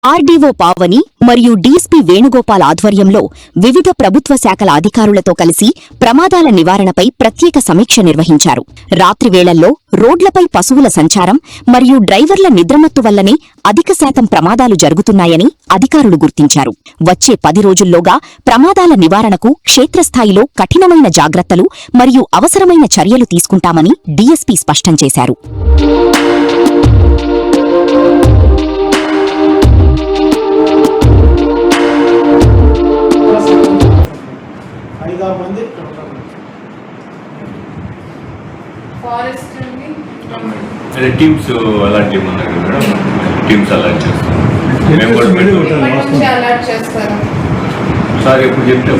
RDO Pavani మరియు DSP Venugopal ఆధ్వర్యంలో వివిధ ప్రభుత్వ శాఖల అధికారులతో కలిసి ప్రమాదాల నివారణపై ప్రత్యేక సమీక్ష నిర్వహించారు. రాత్రి వేళల్లో రోడ్లపై పశువుల సంచారం మరియు డ్రైవర్ల నిద్రమత్తు వల్లనే అధిక శాతం ప్రమాదాలు జరుగుతున్నాయని అధికారులు గుర్తించారు. వచ్చే 10 రోజుల్లోగా ప్రమాదాల నివారణకు క్షేత్రస్థాయిలో కఠినమైన జాగ్రత్తలు మరియు అవసరమైన చర్యలు తీసుకుంటామని డీఎస్పీ స్పష్టం చేశారు. టీమ్స్ అలాంటి టీమ్స్ అలర్ట్ చేస్తారు. సార్ ఎప్పుడు చెప్తే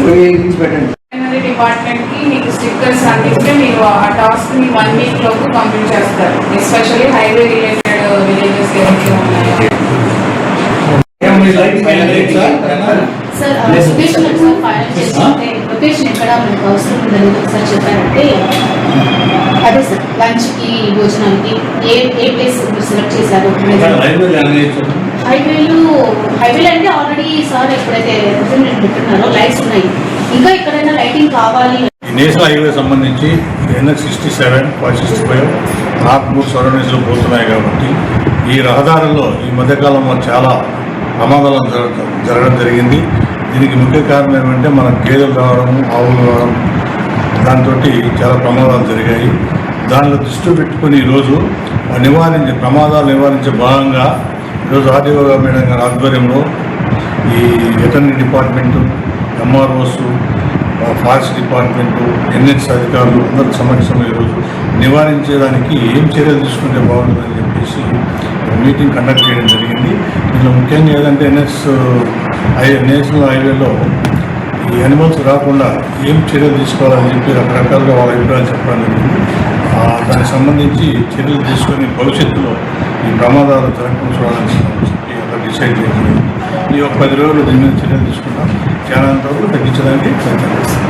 డిపార్ట్మెంట్ కి మీకు స్టిక్కర్స్ అందిస్తే మీరు ఆ టాస్క్ ని 1 వీక్ లోపు కంప్లీట్ చేస్తారు. ఎస్పెషల్లీ హైవే రిలేటెడ్ విలేజెస్ ఏవైతే ఉన్నాయో. లొకేషన్ ఎక్కడ మనకు అవసరం ఉందని ఒకసారి చెప్పారంటే అదే సార్ లంచ్కి భోజనానికి ఏ ప్లేస్ సెలెక్ట్ చేశారు. హైవేలు అంటే ఆల్రెడీ సార్ ఎప్పుడైతే పెట్టున్నారో లైట్స్ ఉన్నాయి. ఇంకా ఎక్కడైనా లైటింగ్ కావాలి. నేషనల్ హైవే సంబంధించి NH67, 65 నాగ్పూర్ సరౌండింగ్స్లో పోతున్నాయి కాబట్టి ఈ రహదారుల్లో ఈ మధ్యకాలంలో చాలా ప్రమాదాలు జరగడం జరిగింది. దీనికి ముఖ్య కారణం ఏమంటే మన గేదెలు రావడం, ఆవులు రావడం, దాంతో చాలా ప్రమాదాలు జరిగాయి. దానిలో దృష్టి పెట్టుకుని ఈరోజు ప్రమాదాలు నివారించే భాగంగా ఈరోజు ఆర్డీఓ మేడం గారి ఆధ్వర్యంలో ఈ veterinary department, MROs, forest department, NH అధికారులు అందరి సమక్షంలో ఈరోజు నివారించేదానికి ఏం చర్యలు తీసుకుంటే బాగుంటుందని చెప్పేసి మీటింగ్ కండక్ట్ చేయడం జరిగింది. దీనిలో ముఖ్యంగా ఏదంటే నేషనల్ హైవేలో ఈ యానిమల్స్ రాకుండా ఏం చర్యలు తీసుకోవాలని చెప్పి రకరకాలుగా వాళ్ళ అభిప్రాయాలు చెప్పడం జరిగింది. దానికి సంబంధించి చర్యలు తీసుకొని భవిష్యత్తులో ఈ ప్రమాదాలు జరగకుండా చూడాలని చెప్పి అక్కడ డిసైడ్ చేసింది. ఈ 10 రోజులు దీని మీద చర్యలు తీసుకుంటాం. చాలా వరకు తగ్గించడానికి ప్రయత్నం చేస్తాం.